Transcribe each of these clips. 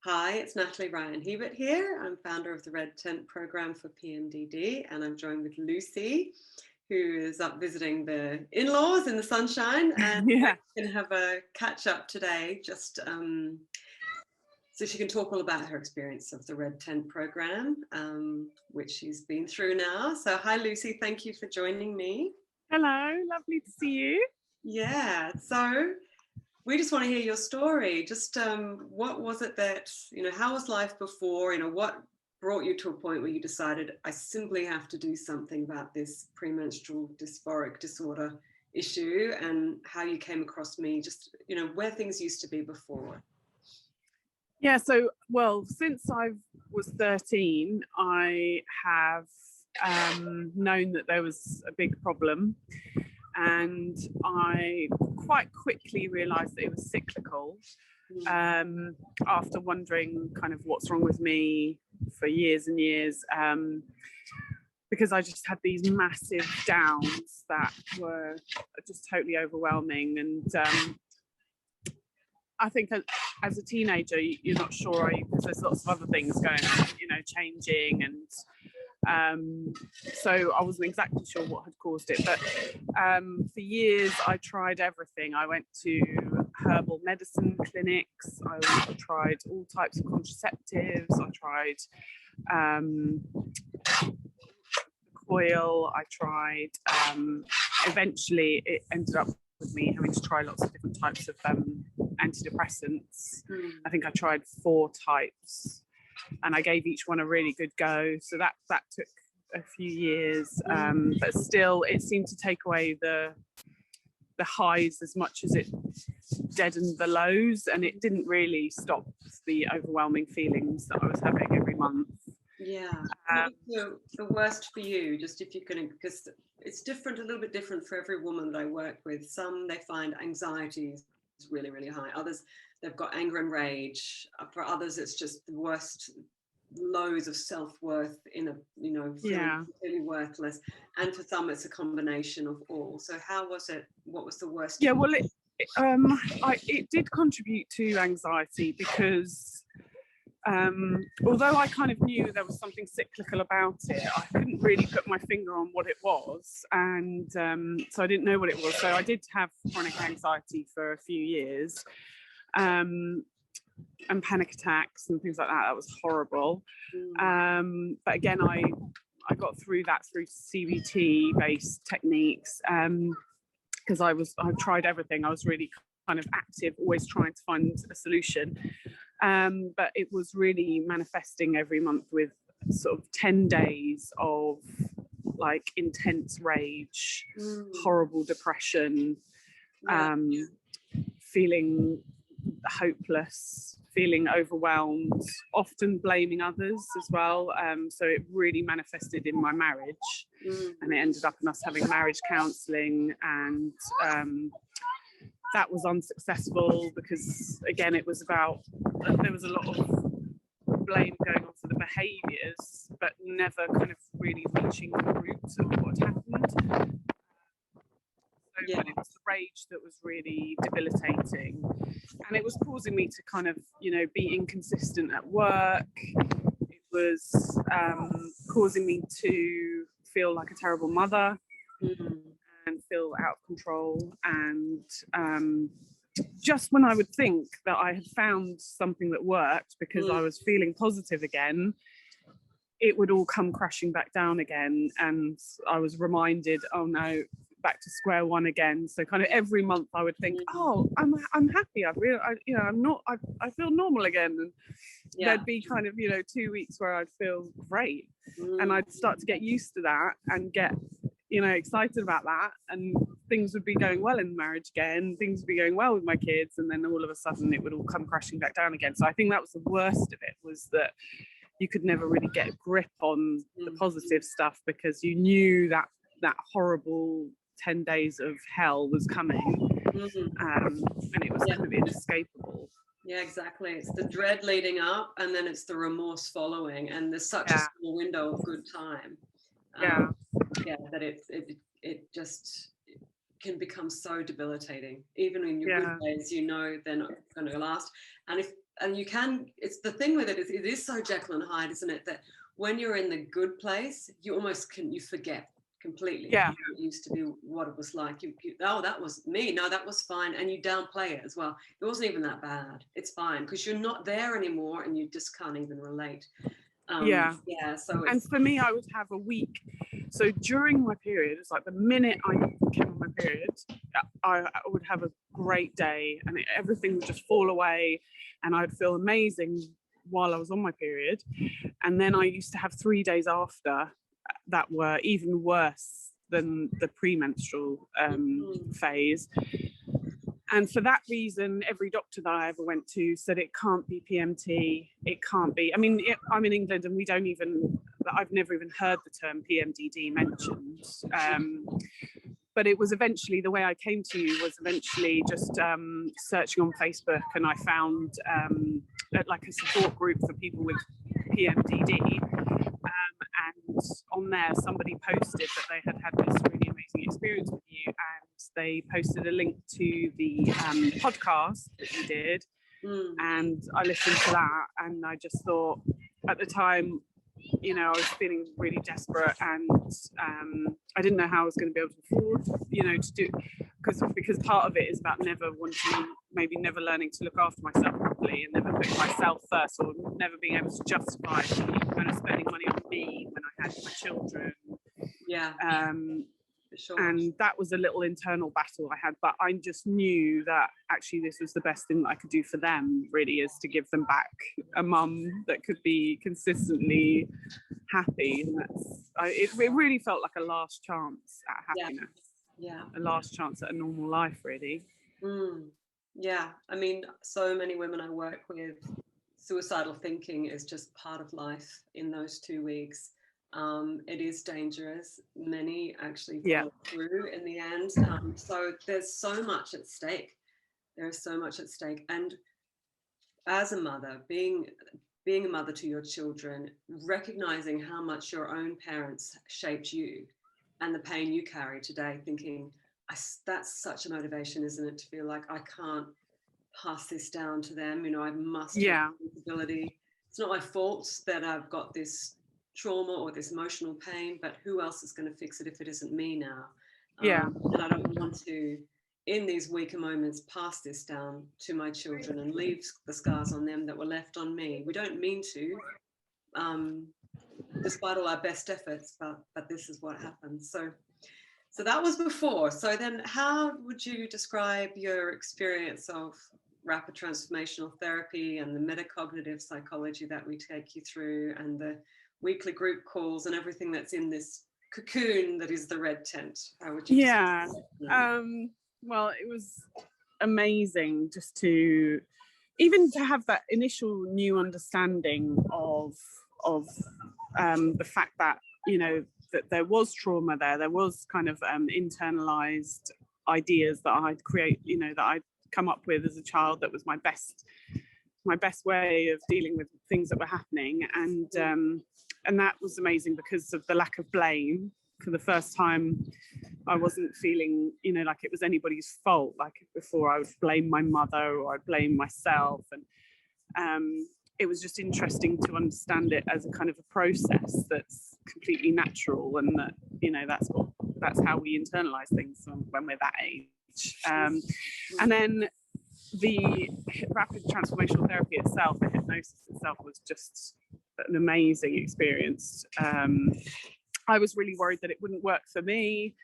Hi, it's Natalie Ryan Hebert here. I'm founder of the Red Tent program for PMDD, and I'm joined with Lucy, who is up visiting the in-laws in the sunshine, and Yeah. we're going to have a catch up today, just so she can talk all about her experience of the Red Tent program, which she's been through now. So hi, Lucy. Thank you for joining me. Hello, lovely to see you. Yeah, so we just want to hear your story. Just what was it that, how was life before? What brought you to a point where you decided, I simply have to do something about this premenstrual dysphoric disorder issue, and how you came across me, just, where things used to be before. Yeah, so, well, since I was 13, I have known that there was a big problem, and I quite quickly realised that it was cyclical. After wondering kind of what's wrong with me for years and years, because I just had these massive downs that were just totally overwhelming. And I think as a teenager, you're not sure, because there's lots of other things going on, changing, and so I wasn't exactly sure what had caused it. But for years, I tried everything. I went to herbal medicine clinics. I tried all types of contraceptives. I tried coil. I tried. Eventually, it ended up with me having to try lots of different types of antidepressants. I think I tried 4 types, and I gave each one a really good go. So that took a few years, but still, it seemed to take away the highs as much as it deadened the lows, and it didn't really stop the overwhelming feelings that I was having every month. Yeah. The worst for you, just if you can, because it's a little bit different for every woman that I work with. Some, they find anxiety is really, really high. Others, they've got anger and rage. For others, it's just the worst lows of self-worth feeling really worthless. And for some, it's a combination of all. So how was it? What was the worst? Yeah, well, it did contribute to anxiety, because although I kind of knew there was something cyclical about it, I couldn't really put my finger on what it was, and so I didn't know what it was. So I did have chronic anxiety for a few years, and panic attacks and things like that. That was horrible. But again, I got through that through CBT-based techniques, because I tried everything. I was really kind of active, always trying to find a solution. But it was really manifesting every month with sort of 10 days of like intense rage, horrible depression, feeling hopeless, feeling overwhelmed, often blaming others as well. So it really manifested in my marriage, and it ended up in us having marriage counselling, and that was unsuccessful, because again, it was about, there was a lot of blame going on for the behaviours, but never kind of really reaching the roots of what had happened. So when it was the rage that was really debilitating, and it was causing me to kind of, be inconsistent at work. It was causing me to feel like a terrible mother, and feel out of control. And just when I would think that I had found something that worked, because I was feeling positive again, it would all come crashing back down again, and I was reminded, oh no, back to square one again. So kind of every month I would think, oh, I'm happy. I feel normal again. And there'd be kind of 2 weeks where I'd feel great, and I'd start to get used to that and get excited about that, and things would be going well in marriage again, things would be going well with my kids, and then all of a sudden it would all come crashing back down again. So I think that was the worst of it, was that you could never really get a grip on the positive stuff, because you knew that horrible 10 days of hell was coming, and it was kind of inescapable. Yeah, exactly. It's the dread leading up, and then it's the remorse following, and there's such a small window of good time. That it just can become so debilitating. Even in your good days, they're not going to last. And and you can, it's the thing with it is it is so Jekyll and Hyde, isn't it, that when you're in the good place, you almost you forget completely. Yeah. It used to be what it was like. Oh, that was me. No, that was fine. And you downplay it as well. It wasn't even that bad. It's fine because you're not there anymore and you just can't even relate. Yeah. So and for me, I would have a week. So during my period, it's like the minute I came on my period, I would have a great day and everything would just fall away and I'd feel amazing while I was on my period. And then I used to have 3 days after that were even worse than the premenstrual phase. And for that reason, every doctor that I ever went to said it can't be PMT. It can't be. I mean, I'm in England and I've never even heard the term PMDD mentioned. But it was eventually, the way I came to you was eventually just searching on Facebook, and I found like a support group for people with PMDD. And on there, somebody posted that they had had this really amazing experience with you, and they posted a link to the podcast that you did. And I listened to that, and I just thought, at the time, you know, I was feeling really desperate, and I didn't know how I was going to be able to afford, you know, to do, because part of it is about never learning to look after myself properly and never putting myself first, or never being able to justify kind of spending money on me when I had my children. Yeah. Sure. And that was a little internal battle I had, but I just knew that actually this was the best thing that I could do for them, really, is to give them back a mum that could be consistently happy. And it really felt like a last chance at happiness. Yeah. A last chance at a normal life, really. Yeah. I mean, so many women I work with, suicidal thinking is just part of life in those 2 weeks. It is dangerous. Many actually follow through in the end. So there's so much at stake. There is so much at stake. And as a mother, being a mother to your children, recognizing how much your own parents shaped you and the pain you carry today, thinking, that's such a motivation, isn't it? To feel like I can't pass this down to them. You know, I must have responsibility. It's not my fault that I've got this trauma or this emotional pain, but who else is going to fix it if it isn't me now? And I don't want to, in these weaker moments, pass this down to my children and leave the scars on them that were left on me. We don't mean to, despite all our best efforts, but this is what happens. So that was before. So then how would you describe your experience of rapid transformational therapy and the metacognitive psychology that we take you through, and the weekly group calls and everything that's in this cocoon that is the red tent? How would you well, it was amazing just to have that initial new understanding of the fact that, you know, that there was trauma there was kind of internalized ideas that I'd come up with as a child that was my best way of dealing with things that were happening, and that was amazing because of the lack of blame. For the first time, I wasn't feeling, you know, like it was anybody's fault. Like before, I would blame my mother or I'd blame myself, and it was just interesting to understand it as a kind of a process that's completely natural, and that, you know, that's how we internalize things when we're that age. And then the rapid transformational therapy itself, the hypnosis itself, was just an amazing experience. I was really worried that it wouldn't work for me,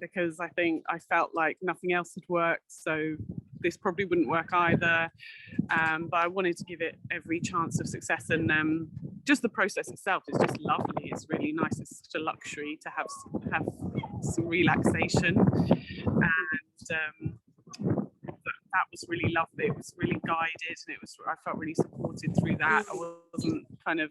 because I felt like nothing else had worked, so this probably wouldn't work either. But I wanted to give it every chance of success, and just the process itself is just lovely. It's really nice. It's such a luxury to have some relaxation, and that was really lovely. It was really guided, and I felt really supported through that. I wasn't kind of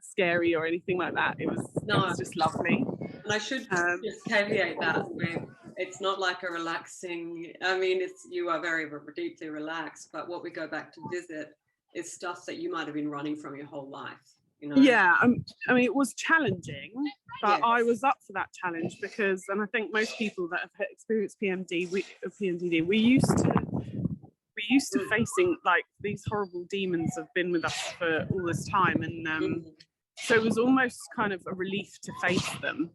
scary or anything like that. It was just lovely. And I should just caveat that with, it's not like a relaxing, I mean, you are very deeply relaxed, but what we go back to visit is stuff that you might have been running from your whole life, you know? Yeah, I mean, it was challenging, but I was up for that challenge because, and I think most people that have experienced PMDD, we used to facing like these horrible demons have been with us for all this time, and so it was almost kind of a relief to face them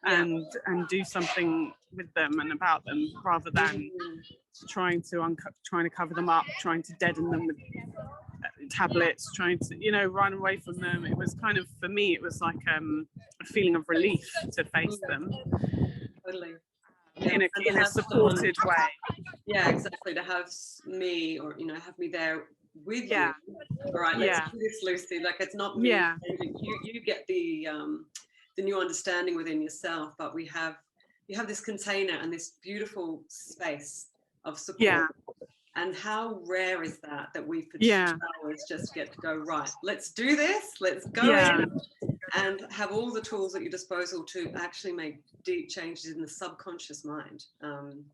and do something with them and about them, rather than trying to cover them up, trying to deaden them with tablets, trying to, you know, run away from them. It was kind of, for me, it was like a feeling of relief to face them. Totally. In a supported way. Yeah, exactly. To have me, or, you know, have me there with you. All right, let's do this, Lucy. Like, it's not me. You get the new understanding within yourself, but you have this container and this beautiful space of support. And how rare is that we for 2 hours just get to go, right, let's do this, let's go in and have all the tools at your disposal to actually make deep changes in the subconscious mind.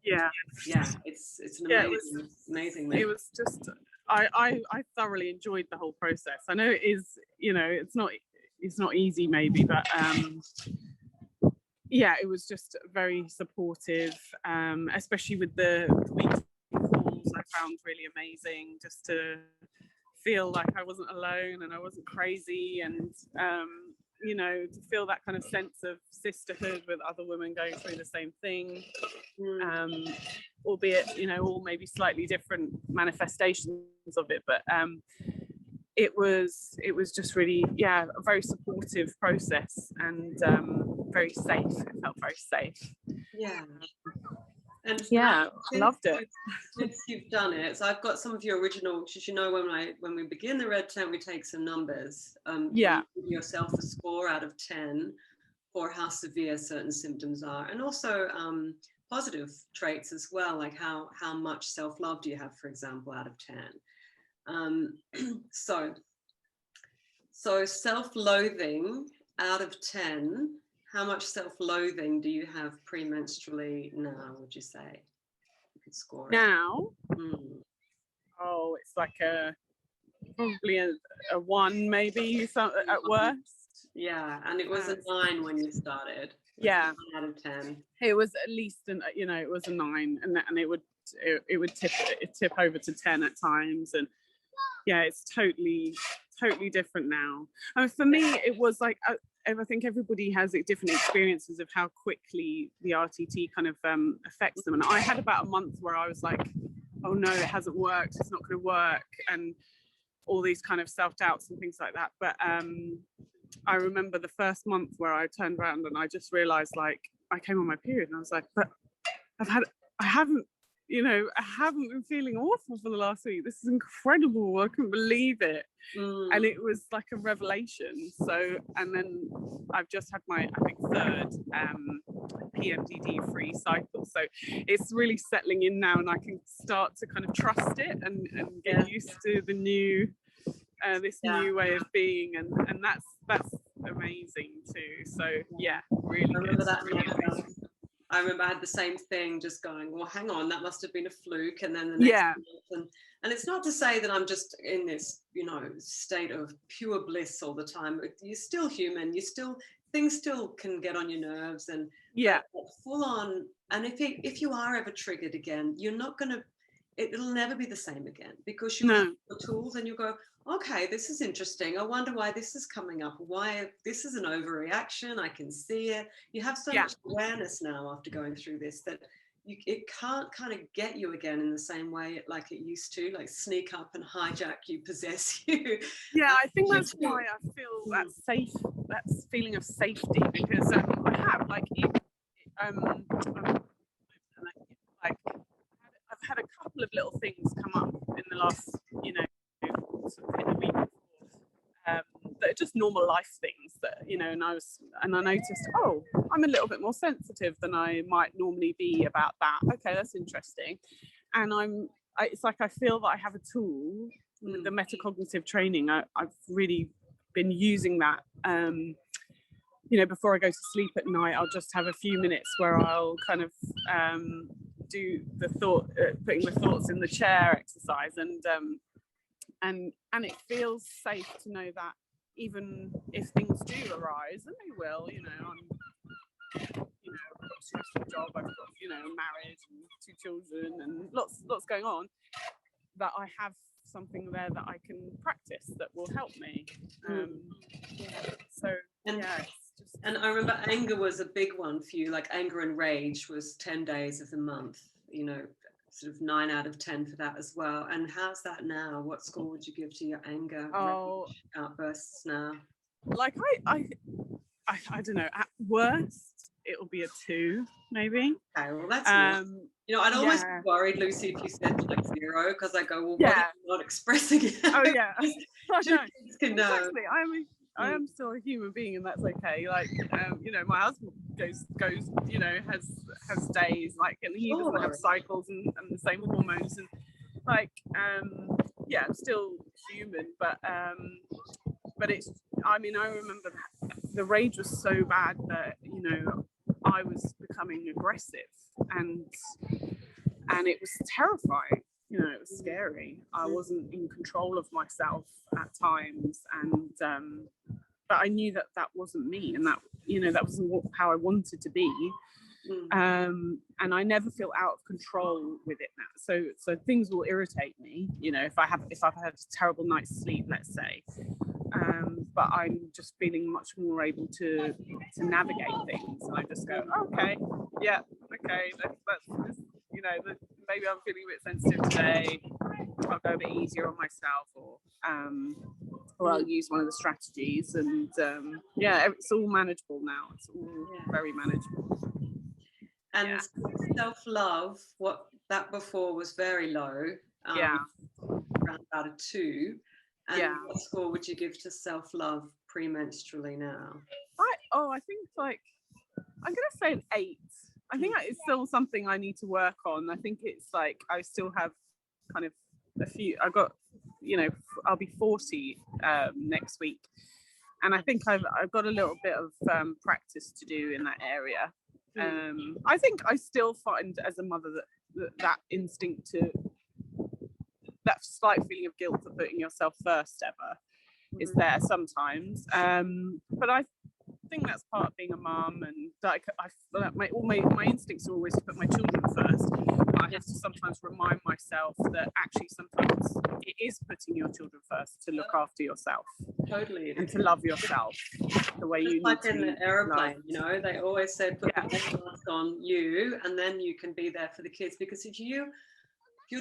It's an amazing. It was just, I thoroughly enjoyed the whole process. I know it is, you know, it's not easy maybe, but it was just very supportive, especially with the weekly calls. I found really amazing, just to feel like I wasn't alone and I wasn't crazy, and you know, to feel that kind of sense of sisterhood with other women going through the same thing, albeit, you know, all maybe slightly different manifestations of it, but it was just really a very supportive process, and very safe. It felt very safe. And loved it. Since you've done it, so I've got some of your original, because, you know, when we begin the red tent, we take some numbers. You give yourself a score out of 10 for how severe certain symptoms are, and also positive traits as well, like how much self-love do you have, for example, out of 10. So self-loathing out of 10. How much self-loathing do you have premenstrually now, would you say? You could score it. Now? Oh, it's like probably a 1 maybe, at worst. Yeah, and it was a 9 when you started. 9 out of 10. It was at least it was a 9, and it would tip over to 10 at times, and it's totally different now. I mean, for me, it was like, I think everybody has different experiences of how quickly the RTT kind of affects them. And I had about a month where I was like, oh no, it hasn't worked, it's not going to work, and all these kind of self-doubts and things like that. But I remember the first month where I turned around and I just realized, like, I came on my period and I was like, but I haven't been feeling awful for the last week. This is incredible. I couldn't believe it. And it was like a revelation. So, and then I've just had my, I think, 3rd PMDD free cycle. So it's really settling in now, and I can start to kind of trust it and get used to the new, new way of being. And that's amazing too. So really good. I remember I had the same thing, just going, well, hang on, that must have been a fluke. And then the next month, and it's not to say that I'm just in this, you know, state of pure bliss all the time. You're still human. Things still can get on your nerves, and full on. And if you are ever triggered again, you're not going to, it'll never be the same again, because you have the tools and you go, okay, this is interesting. I wonder why this is coming up. Why this is an overreaction. I can see it. You have so much awareness now after going through this that it can't kind of get you again in the same way like it used to, like sneak up and hijack you, possess you. I think that's why I feel that feeling of safety, because I have I've had a couple of little things come up in the last, you know, sort of in the week before, that are just normal life things that, you know, and I noticed, oh, I'm a little bit more sensitive than I might normally be about that. Okay, that's interesting. And it's like I feel that I have a tool with the metacognitive training. I've really been using that. You know, before I go to sleep at night, I'll just have a few minutes where I'll kind of do the putting the thoughts in the chair exercise, and it feels safe to know that even if things do arise, and they will, you know, I've got a stressful job, I've got, you know, married and 2 children and lots going on, that I have something there that I can practice that will help me. So and I remember anger was a big one for you. Like anger and rage was 10 days of the month, you know, sort of 9 out of 10 for that as well. And how's that now? What score would you give to your anger rage outbursts now? Like I don't know, at worst it'll be a 2 maybe. Okay, well that's nice. You know, I'd almost be worried, Lucy, if you said like 0, because I go, well, what are you not expressing it? Oh yeah. Exactly. I am still a human being, and that's okay. Like you know, my husband goes you know, has days like, and he doesn't have cycles and the same hormones, and like yeah, I'm still human, but it's, I mean, I remember the rage was so bad that, you know, I was becoming aggressive, and it was terrifying. You know, it was scary. I wasn't in control of myself at times, and but I knew that wasn't me, and that, you know, that wasn't how I wanted to be. And I never feel out of control with it now. So things will irritate me, you know, if I've had a terrible night's sleep, let's say. But I'm just feeling much more able to navigate things, and I just go, okay, that's you know, maybe I'm feeling a bit sensitive today. I'll go a bit easier on myself, or I'll use one of the strategies, and it's all manageable now. It's all very manageable. And self-love, what that before was very low, around about a 2. And what score would you give to self-love premenstrually now? I think, like, I'm gonna say an 8. I think it's still something I need to work on. I think it's like I still have kind of a few. I've got, you know, I'll be 40 next week, and I think I've got a little bit of practice to do in that area. I think I still find as a mother that instinct to, that slight feeling of guilt for putting yourself first ever is there sometimes. But I think that's part of being a mum, and like I feel like my instincts are always to put my children first. I have to sometimes remind myself that actually sometimes it is putting your children first to look after yourself. Totally. And to love yourself the way you need like to. Like in the aeroplane, you know, they always say put the mask on you, and then you can be there for the kids, because if you're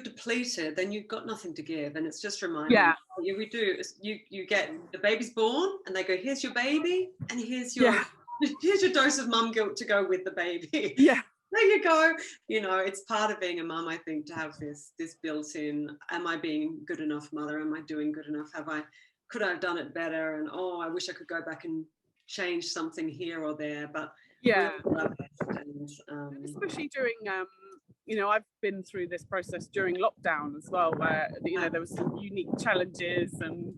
depleted, then you've got nothing to give. And it's just reminding you, we do, you get, the baby's born and they go, here's your baby, and here's your dose of mum guilt to go with the baby. There you go. You know, it's part of being a mum, I think, to have this built in. Am I being good enough mother? Am I doing good enough? Could I have done it better? And I wish I could go back and change something here or there. But especially during you know, I've been through this process during lockdown as well, where, you know, there was some unique challenges, and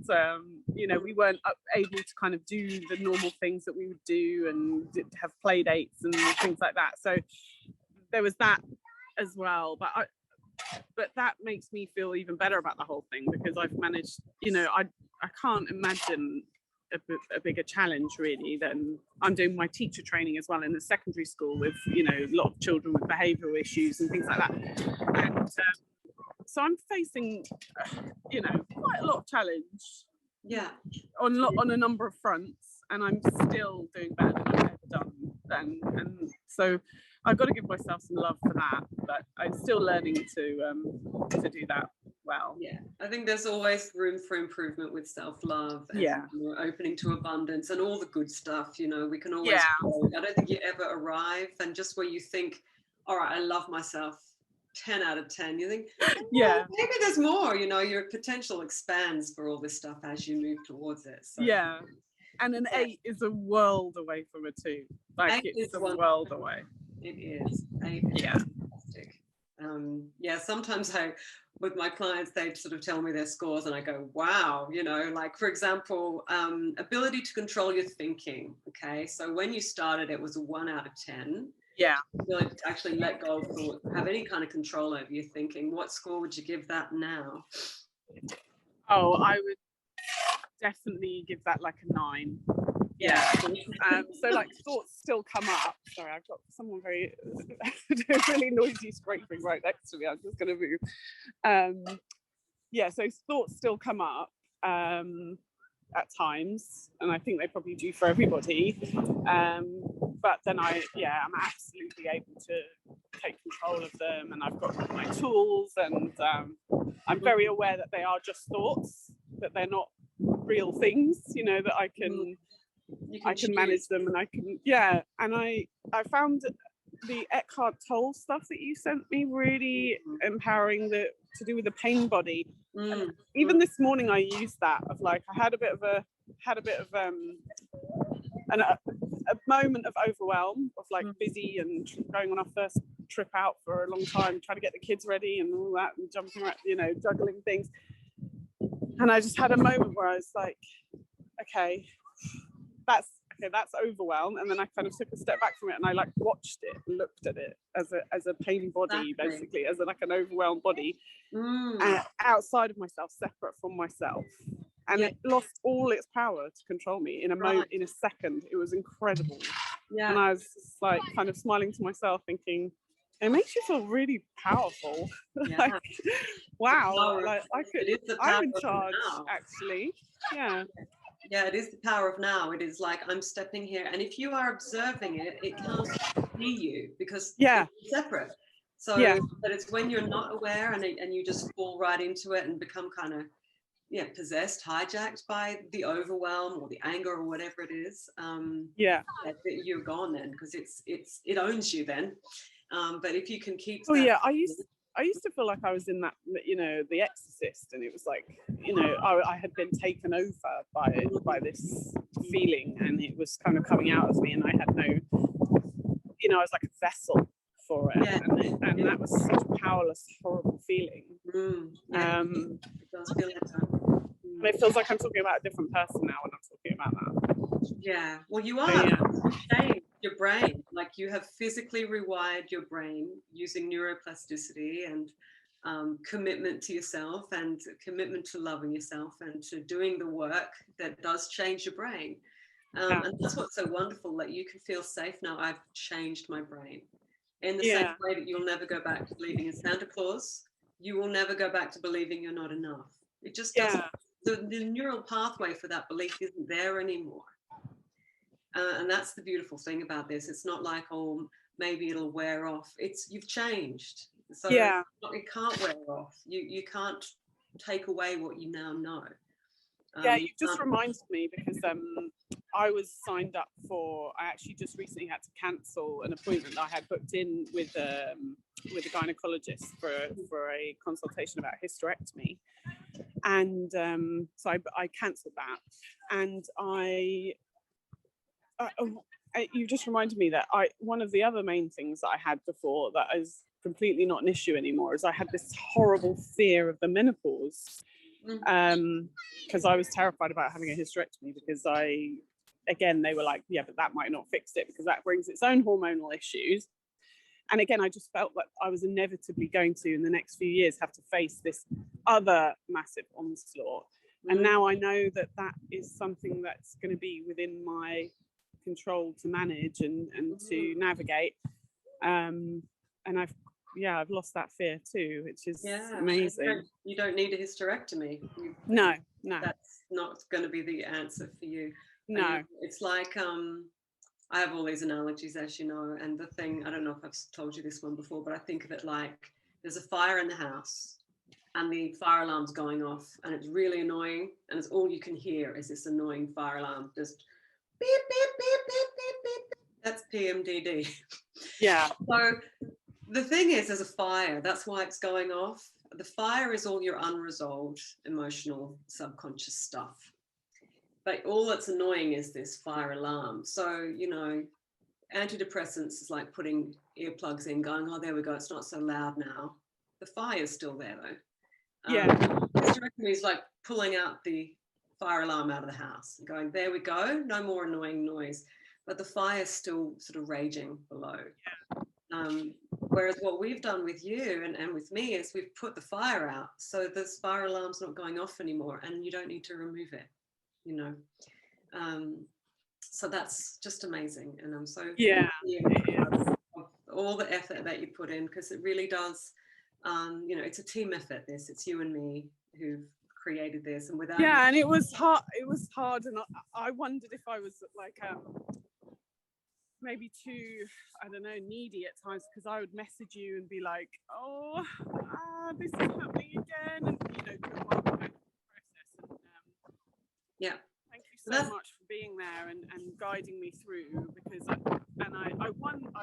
you know, we weren't able to kind of do the normal things that we would do, and have play dates and things like that. So there was that as well. But that makes me feel even better about the whole thing, because I've managed, you know, I can't imagine a bigger challenge really than, I'm doing my teacher training as well in the secondary school with, you know, a lot of children with behavioural issues and things like that, and so I'm facing you know, quite a lot of challenge on a number of fronts, and I'm still doing better than I've ever done, and so I've got to give myself some love for that, but I'm still learning to do that well. I think there's always room for improvement with self-love, and you know, opening to abundance and all the good stuff. You know, we can always grow. I don't think you ever arrive, and just where you think, all right, I love myself 10 out of 10, you think, maybe there's more. You know, your potential expands for all this stuff as you move towards it. So, and an 8 is a world away from a 2. Like, it's a world away. It is. 8 is fantastic. Sometimes with my clients, they sort of tell me their scores, and I go, wow, you know, like, for example, ability to control your thinking. Okay, so when you started, it was a 1 out of 10. Ability to actually let go of thoughts, have any kind of control over your thinking. What score would you give that now? I would definitely give that like a 9. So like, thoughts still come up. Sorry, I've got someone really noisy scraping right next to me. I'm just going to move. yeah, so thoughts still come up at times, and I think they probably do for everybody. But then I'm absolutely able to take control of them, and I've got my tools, and I'm very aware that they are just thoughts, that they're not real things, you know, that I can manage them, and I can, and I found the Eckhart Tolle stuff that you sent me really empowering, to do with the pain body. And even this morning I used that, of like, I had a bit of a moment of overwhelm, of like busy and going on our first trip out for a long time, trying to get the kids ready and all that, and jumping around, you know, juggling things. And I just had a moment where I was like, okay, that's overwhelm. And then I kind of took a step back from it, and I like watched it, looked at it as a pain body, basically, as like an overwhelmed body, outside of myself, separate from myself. And it lost all its power to control me in a second. It was incredible. And I was just like kind of smiling to myself, thinking, it makes you feel really powerful. Like, wow, like I'm in charge, actually. Yeah, it is the power of now. It is like, I'm stepping here, and if you are observing it, it can't see you, because it's separate. So, but it's when you're not aware, and you just fall right into it and become kind of possessed, hijacked by the overwhelm or the anger or whatever it is. That you're gone then, because it owns you then. But if you can keep I used to feel like I was in that, you know, The Exorcist, and it was like, you know, I had been taken over by this feeling, and it was kind of coming out of me, and I had no, you know, I was like a vessel for it, and that was such a powerless, horrible feeling. It does feel like that. And it feels like I'm talking about a different person now when I'm talking about that. Yeah, well, you are. You've changed your brain. Like, you have physically rewired your brain using neuroplasticity and commitment to yourself, and commitment to loving yourself, and to doing the work that does change your brain. And that's what's so wonderful, that you can feel safe now. I've changed my brain. In the same way that you'll never go back to believing in Santa Claus, you will never go back to believing you're not enough. It just doesn't. The neural pathway for that belief isn't there anymore. And that's the beautiful thing about this. It's not like, oh, maybe it'll wear off. You've changed. So it can't wear off. You can't take away what you now know. You just reminded me, because I was signed up I actually just recently had to cancel an appointment that I had booked in with a gynecologist for a consultation about hysterectomy. And so I cancelled that, and you just reminded me that one of the other main things that I had before that is completely not an issue anymore is I had this horrible fear of the menopause, because I was terrified about having a hysterectomy, because they were like, but that might not fix it, because that brings its own hormonal issues. And again, I just felt like I was inevitably going to, in the next few years, have to face this other massive onslaught. And now I know that is something that's going to be within my control to manage and to navigate. And I've lost that fear too, which is amazing. You don't need a hysterectomy. No. That's not going to be the answer for you. No. It's like, I have all these analogies, as you know, and the thing, I don't know if I've told you this one before, but I think of it like there's a fire in the house, and the fire alarm's going off, and it's really annoying, and it's all you can hear is this annoying fire alarm, just beep, beep, beep, beep, beep, beep. That's PMDD. Yeah. So the thing is, there's a fire, that's why it's going off. The fire is all your unresolved emotional subconscious stuff. But all that's annoying is this fire alarm. So, you know, antidepressants is like putting earplugs in, going, oh, there we go, it's not so loud now. The fire's still there, though. Hysterectomy is like pulling out the fire alarm out of the house and going, there we go, no more annoying noise. But the fire's still sort of raging below. Whereas what we've done with you and with me is we've put the fire out. So this fire alarm's not going off anymore, and you don't need to remove it. You know, so that's just amazing, and I'm so of all the effort that you put in, because it really does. You know, it's a team effort. It's you and me. who've created this, and without yeah, and it was hard, and I wondered if I was like maybe too, I don't know, needy at times, because I would message you and be like, oh, this is happening again, and do a process. And yeah, thank you so much for being there and guiding me through, because I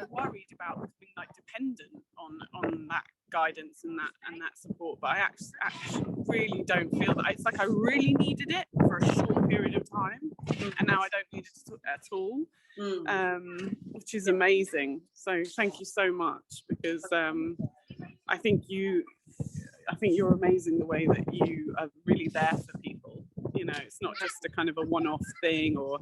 worried about being like dependent on that guidance and that support, but I actually really don't feel that. It's like I really needed it for a short period of time, and now I don't need it at all, which is amazing. So thank you so much, because I think you're amazing the way that you are really there for people. It's not just a kind of a one-off thing, or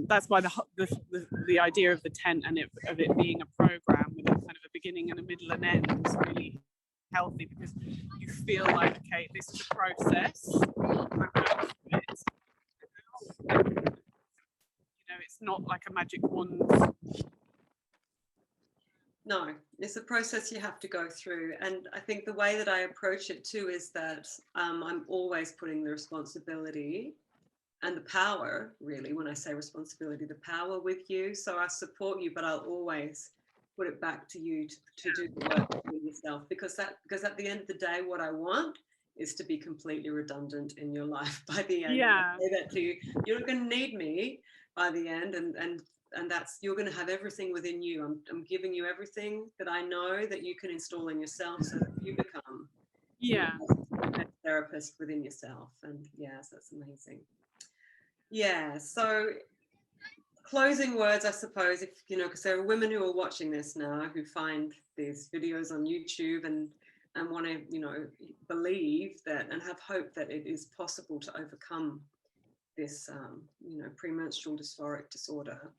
that's why the idea of the tent and of it being a program with a kind of a beginning and a middle and end is really healthy, because you feel like, okay, this is a process. It's not like a magic wand. No, it's a process you have to go through. And I think the way that I approach it too is that I'm always putting the responsibility and the power, really, when I say responsibility, the power with you. So I support you, but I'll always put it back to you to do the work for yourself, because at the end of the day, what I want is to be completely redundant in your life by the end. Yeah. I say that to you. You're going to need me by the end, and that's, you're going to have everything within you. I'm giving you everything that I know that you can install in yourself, so that you become a therapist within yourself. And yes, that's amazing. Yeah, so closing words, I suppose, if because there are women who are watching this now who find these videos on YouTube and want to believe that and have hope that it is possible to overcome this premenstrual dysphoric disorder.